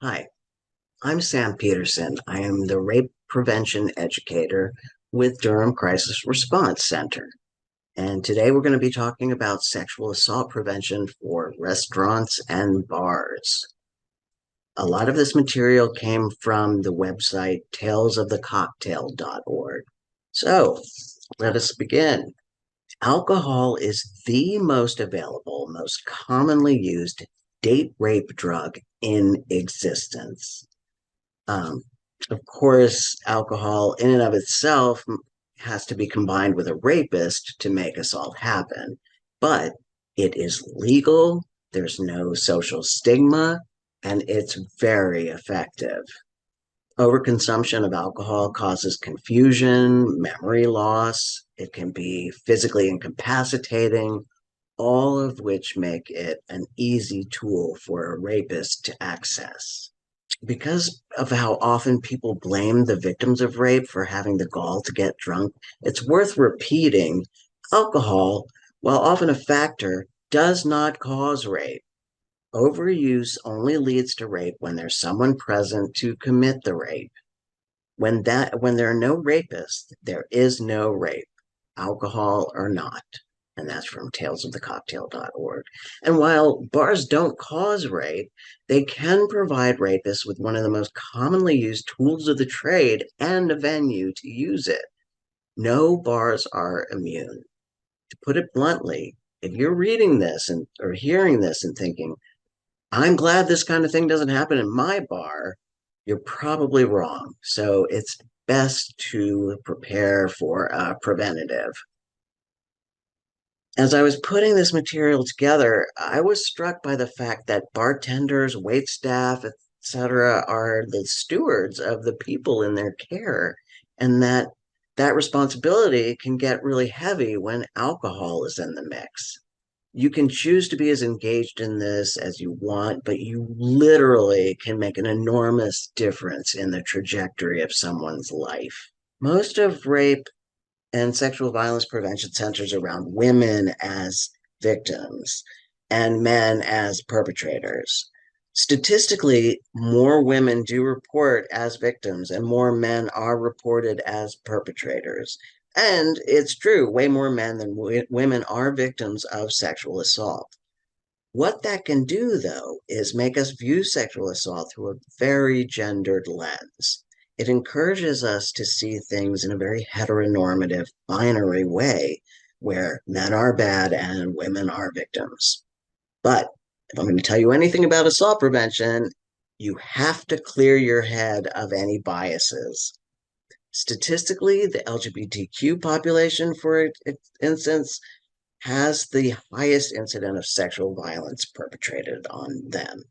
Hi, I'm Sam Peterson. I am the Rape Prevention Educator with Durham Crisis Response Center. And today we're going to be talking about sexual assault prevention for restaurants and bars. A lot of this material came from the website talesofthecocktail.org. So let us begin. Alcohol is the most available, most commonly used date rape drug in existence. Um, of course, alcohol in and of itself has to be combined with a rapist to make assault happen, but it is legal, there's no social stigma, and it's very effective. Overconsumption of alcohol causes confusion, memory loss, it can be physically incapacitating, all of which make it an easy tool for a rapist to access. Because of how often people blame the victims of rape for having the gall to get drunk, it's worth repeating alcohol, while often a factor, does not cause rape. Overuse only leads to rape when there's someone present to commit the rape. When there are no rapists, there is no rape, alcohol or not. And that's from talesofthecocktail.org. And while bars don't cause rape, they can provide rapists with one of the most commonly used tools of the trade and a venue to use it. No bars are immune. To put it bluntly, if you're reading this or hearing this and thinking, I'm glad this kind of thing doesn't happen in my bar, you're probably wrong. So it's best to prepare for a preventative. As I was putting this material together, I was struck by the fact that bartenders, wait staff, etc., are the stewards of the people in their care, and that responsibility can get really heavy when alcohol is in the mix. You can choose to be as engaged in this as you want, but you literally can make an enormous difference in the trajectory of someone's life. Most of rape and sexual violence prevention centers around women as victims and men as perpetrators. Statistically, more women do report as victims and more men are reported as perpetrators. And it's true, way more men than women are victims of sexual assault. What that can do, though, is make us view sexual assault through a very gendered lens. It encourages us to see things in a very heteronormative, binary way, where men are bad and women are victims. But if I'm going to tell you anything about assault prevention, you have to clear your head of any biases. Statistically, the LGBTQ population, for instance, has the highest incident of sexual violence perpetrated on them.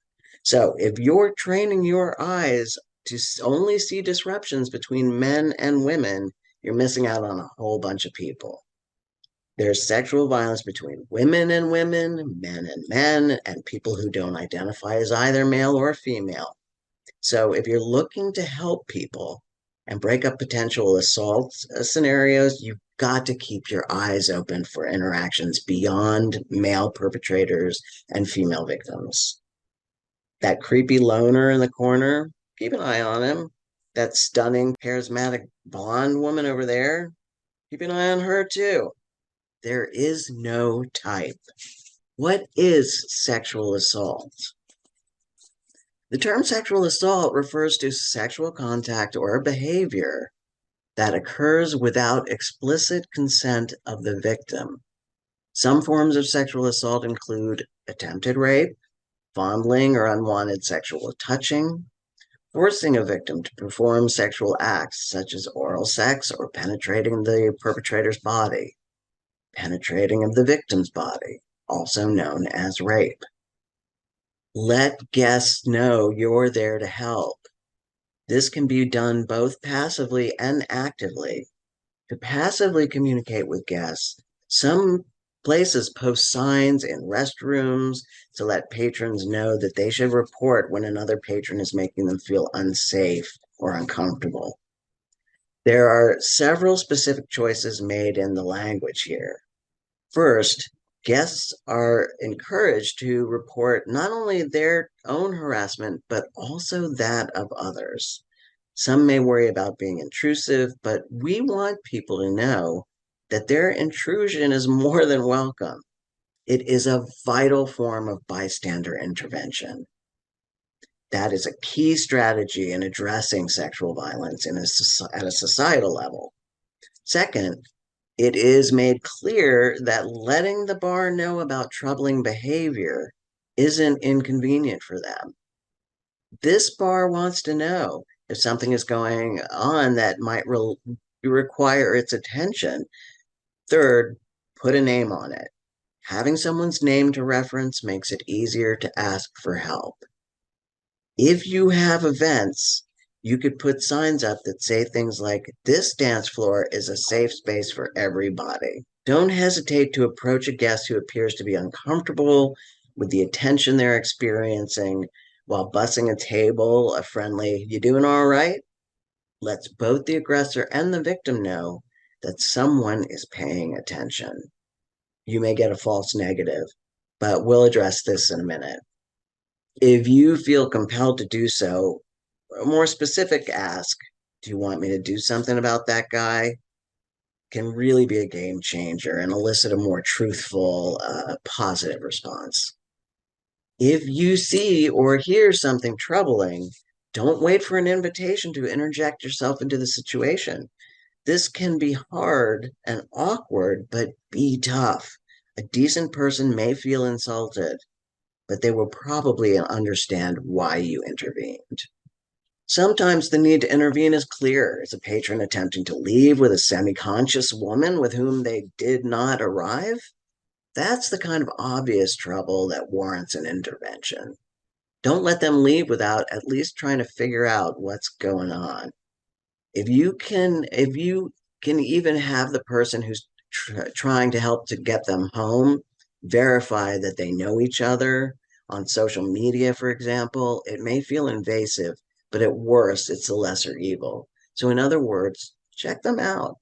So if you're training your eyes to only see disruptions between men and women, you're missing out on a whole bunch of people. There's sexual violence between women and women, men and men, and people who don't identify as either male or female. So if you're looking to help people and break up potential assault scenarios, you've got to keep your eyes open for interactions beyond male perpetrators and female victims. That creepy loner in the corner, keep an eye on him. That stunning, charismatic blonde woman over there, keep an eye on her too. There is no type. What is sexual assault? The term sexual assault refers to sexual contact or behavior that occurs without explicit consent of the victim. Some forms of sexual assault include attempted rape, fondling or unwanted sexual touching, forcing a victim to perform sexual acts such as oral sex or penetrating the perpetrator's body, penetrating of the victim's body, also known as rape. Let guests know you're there to help. This can be done both passively and actively. To passively communicate with guests, some places post signs in restrooms to let patrons know that they should report when another patron is making them feel unsafe or uncomfortable. There are several specific choices made in the language here. First, Guests are encouraged to report not only their own harassment, but also that of others. Some may worry about being intrusive, but we want people to know that their intrusion is more than welcome. It is a vital form of bystander intervention. That is a key strategy in addressing sexual violence at a societal level. Second, it is made clear that letting the bar know about troubling behavior isn't inconvenient for them. This bar wants to know if something is going on that might require its attention. Third, put a name on it. Having someone's name to reference makes it easier to ask for help. If you have events, you could put signs up that say things like, "This dance floor is a safe space for everybody." Don't hesitate to approach a guest who appears to be uncomfortable with the attention they're experiencing while bussing a table, a friendly, "You doing all right?" lets both the aggressor and the victim know that someone is paying attention. You may get a false negative, but we'll address this in a minute. If you feel compelled to do so, a more specific ask, "Do you want me to do something about that guy?" can really be a game changer and elicit a more truthful, positive response. If you see or hear something troubling, don't wait for an invitation to interject yourself into the situation. This can be hard and awkward, but be tough. A decent person may feel insulted, but they will probably understand why you intervened. Sometimes the need to intervene is clear. Is a patron attempting to leave with a semi conscious woman with whom they did not arrive? That's the kind of obvious trouble that warrants an intervention. Don't let them leave without at least trying to figure out what's going on. If you can even have the person who's trying to help to get them home verify that they know each other on social media, for example, it may feel invasive, but at worst, it's the lesser evil. So, in other words, check them out.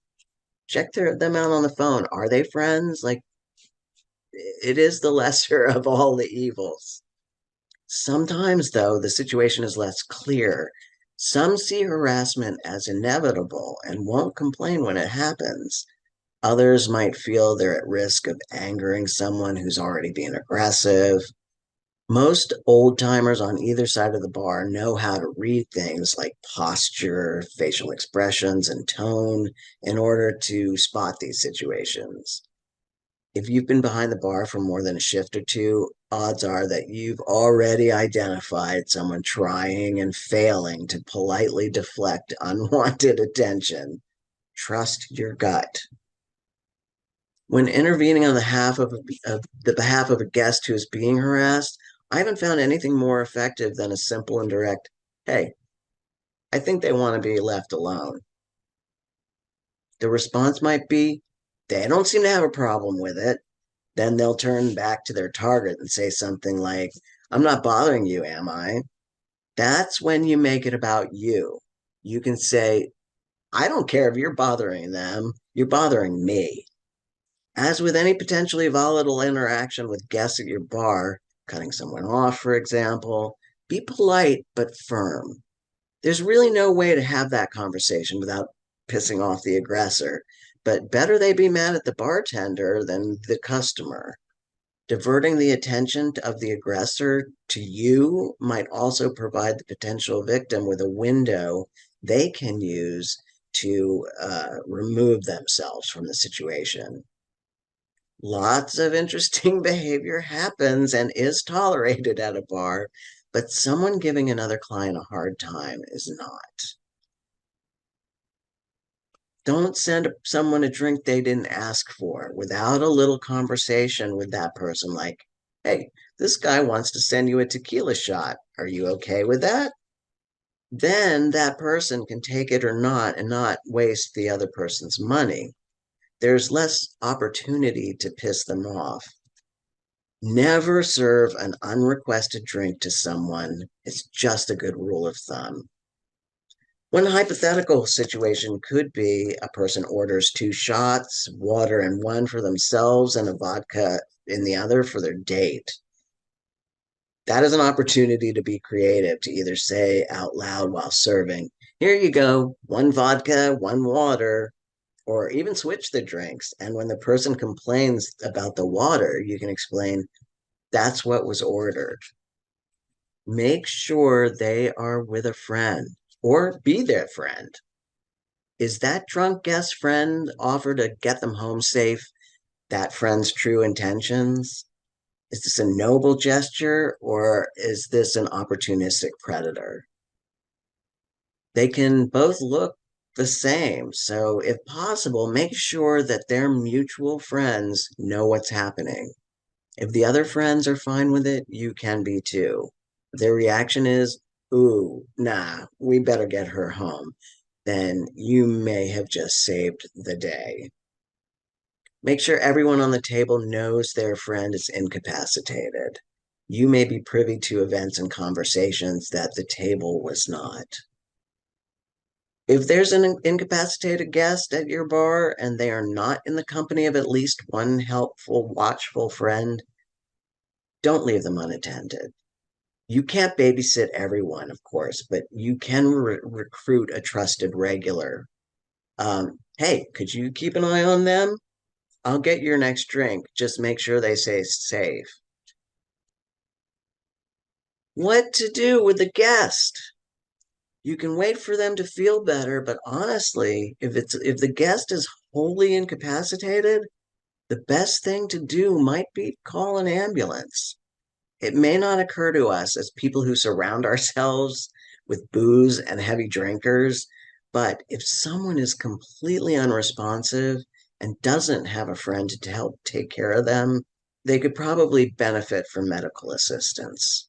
Them out on the phone. Are they friends? Like, it is the lesser of all the evils. Sometimes, though, the situation is less clear. Some see harassment as inevitable and won't complain when it happens. Others might feel they're at risk of angering someone who's already being aggressive. Most old timers on either side of the bar know how to read things like posture, facial expressions, and tone in order to spot these situations. If you've been behind the bar for more than a shift or two, odds are that you've already identified someone trying and failing to politely deflect unwanted attention. Trust your gut. When intervening on the behalf of a guest who is being harassed, I haven't found anything more effective than a simple and direct, "Hey, I think they want to be left alone." The response might be, "They don't seem to have a problem with it." Then they'll turn back to their target and say something like, "I'm not bothering you, am I?" That's when you make it about you. You can say, "I don't care if you're bothering them, you're bothering me." As with any potentially volatile interaction with guests at your bar, cutting someone off, for example, be polite but firm. There's really no way to have that conversation without pissing off the aggressor, but better they be mad at the bartender than the customer. Diverting the attention of the aggressor to you might also provide the potential victim with a window they can use to remove themselves from the situation. Lots of interesting behavior happens and is tolerated at a bar, but someone giving another client a hard time is not. Don't send someone a drink they didn't ask for without a little conversation with that person, like, "Hey, this guy wants to send you a tequila shot. Are you okay with that?" Then that person can take it or not and not waste the other person's money. There's less opportunity to piss them off. Never serve an unrequested drink to someone. It's just a good rule of thumb. One hypothetical situation could be a person orders two shots, water and one for themselves, and a vodka in the other for their date. That is an opportunity to be creative, to either say out loud while serving, here you go, one vodka, one water, or even switch the drinks. And when the person complains about the water, you can explain, that's what was ordered. Make sure they are with a friend or be their friend. Is that drunk guest friend offer to get them home safe that friend's true intentions? Is this a noble gesture or is this an opportunistic predator? They can both look the same. So, if possible, make sure that their mutual friends know what's happening. If the other friends are fine with it, you can be too. If their reaction is, ooh, nah, we better get her home, then you may have just saved the day. Make sure everyone on the table knows their friend is incapacitated. You may be privy to events and conversations that the table was not. If there's an incapacitated guest at your bar and they are not in the company of at least one helpful, watchful friend, don't leave them unattended. You can't babysit everyone, of course, but you can recruit a trusted regular. Hey, could you keep an eye on them? I'll get your next drink. Just make sure they stay safe. What to do with the guest? You can wait for them to feel better, but honestly, if the guest is wholly incapacitated, the best thing to do might be call an ambulance. It may not occur to us as people who surround ourselves with booze and heavy drinkers, but if someone is completely unresponsive and doesn't have a friend to help take care of them, they could probably benefit from medical assistance.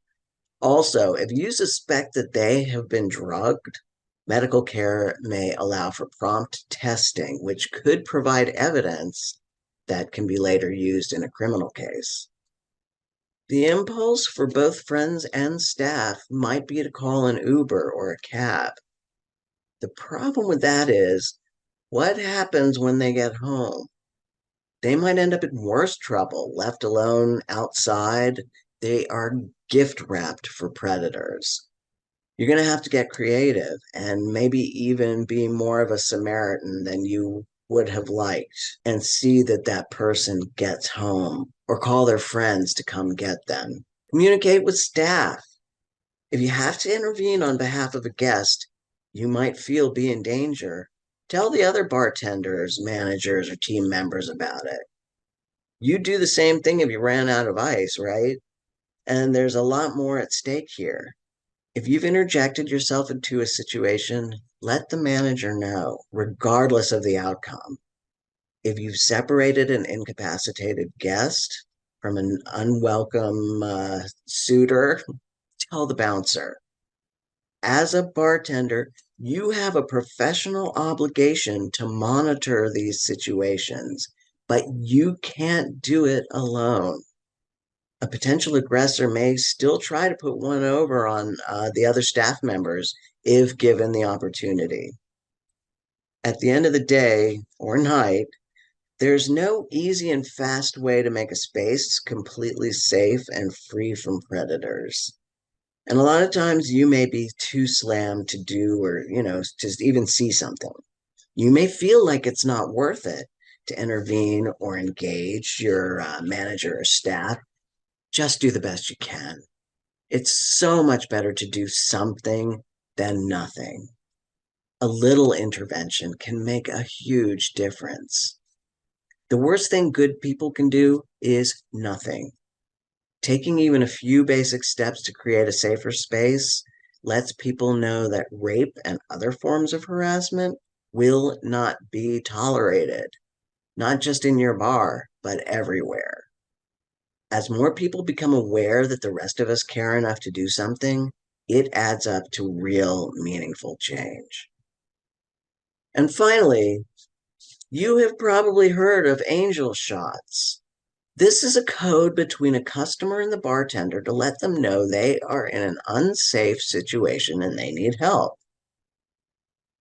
Also, if you suspect that they have been drugged, medical care may allow for prompt testing, which could provide evidence that can be later used in a criminal case. The impulse for both friends and staff might be to call an Uber or a cab. The problem with that is, what happens when they get home? They might end up in worse trouble, left alone outside. They are gift wrapped for predators. You're going to have to get creative and maybe even be more of a Samaritan than you would have liked and see that that person gets home or call their friends to come get them. Communicate with staff. If you have to intervene on behalf of a guest, you might feel be in danger. Tell the other bartenders, managers, or team members about it. You'd do the same thing if you ran out of ice, right? And there's a lot more at stake here. If you've interjected yourself into a situation, let the manager know, regardless of the outcome. If you've separated an incapacitated guest from an unwelcome suitor, tell the bouncer. As a bartender, you have a professional obligation to monitor these situations, but you can't do it alone. A potential aggressor may still try to put one over on the other staff members if given the opportunity. At the end of the day or night, there's no easy and fast way to make a space completely safe and free from predators. And a lot of times you may be too slammed to do or, just even see something. You may feel like it's not worth it to intervene or engage your manager or staff. Just do the best you can. It's so much better to do something than nothing. A little intervention can make a huge difference. The worst thing good people can do is nothing. Taking even a few basic steps to create a safer space lets people know that rape and other forms of harassment will not be tolerated, not just in your bar, but everywhere. As more people become aware that the rest of us care enough to do something, it adds up to real, meaningful change. And finally, you have probably heard of angel shots. This is a code between a customer and the bartender to let them know they are in an unsafe situation and they need help.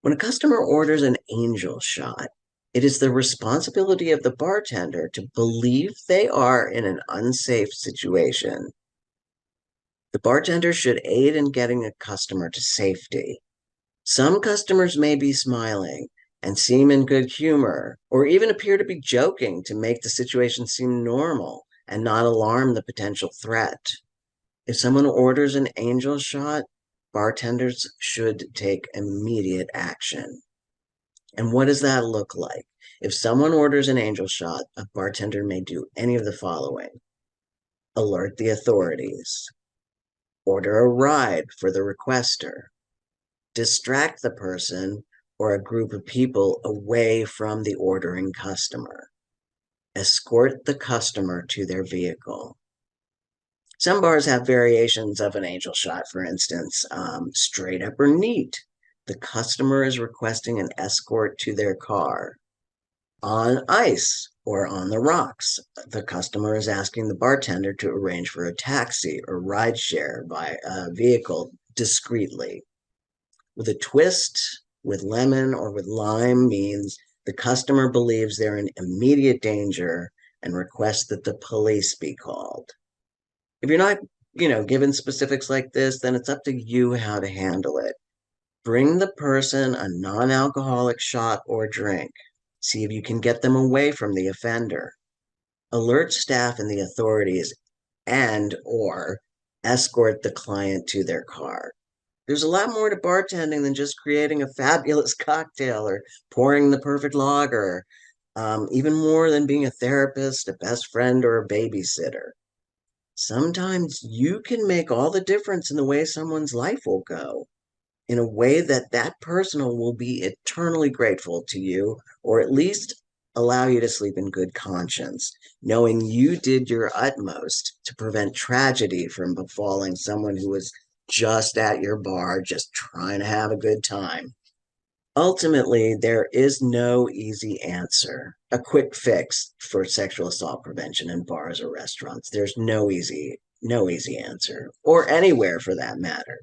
When a customer orders an angel shot, It is the responsibility of the bartender to believe they are in an unsafe situation. The bartender should aid in getting a customer to safety. Some customers may be smiling and seem in good humor, or even appear to be joking to make the situation seem normal and not alarm the potential threat. If someone orders an angel shot, bartenders should take immediate action. And what does that look like? If someone orders an angel shot, a bartender may do any of the following: alert the authorities, order a ride for the requester, distract the person or a group of people away from the ordering customer, escort the customer to their vehicle. Some bars have variations of an angel shot, for instance, straight up or neat. The customer is requesting an escort to their car. On ice or on the rocks, the customer is asking the bartender to arrange for a taxi or ride share by a vehicle discreetly. With a twist, with lemon or with lime means the customer believes they're in immediate danger and requests that the police be called. If you're not, given specifics like this, then it's up to you how to handle it. Bring the person a non-alcoholic shot or drink. See if you can get them away from the offender. Alert staff and the authorities and or escort the client to their car. There's a lot more to bartending than just creating a fabulous cocktail or pouring the perfect lager. Even more than being a therapist, a best friend, or a babysitter. Sometimes you can make all the difference in the way someone's life will go, in a way that that person will be eternally grateful to you, or at least allow you to sleep in good conscience, knowing you did your utmost to prevent tragedy from befalling someone who was just at your bar, just trying to have a good time. Ultimately, there is no easy answer, a quick fix for sexual assault prevention in bars or restaurants. There's no easy answer, or anywhere for that matter.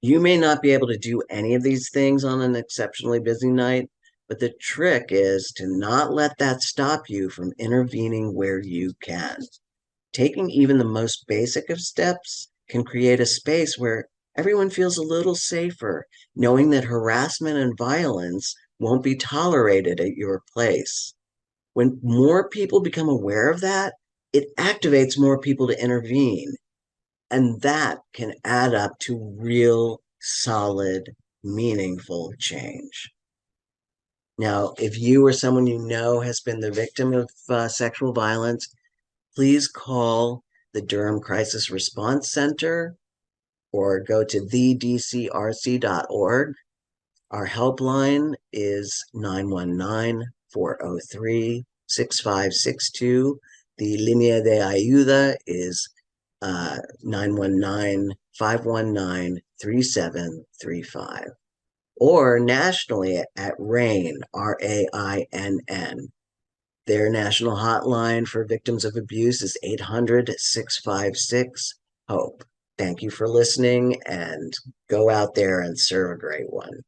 You may not be able to do any of these things on an exceptionally busy night, but the trick is to not let that stop you from intervening where you can. Taking even the most basic of steps can create a space where everyone feels a little safer, knowing that harassment and violence won't be tolerated at your place. When more people become aware of that, it activates more people to intervene. And that can add up to real, solid, meaningful change. Now, if you or someone you know has been the victim of sexual violence, please call the Durham Crisis Response Center or go to thedcrc.org. Our helpline is 919-403-6562. The Línea de Ayuda is 919-519-3735. Or nationally at RAINN, RAINN. Their national hotline for victims of abuse is 800-656-HOPE. Thank you for listening, and go out there and serve a great one.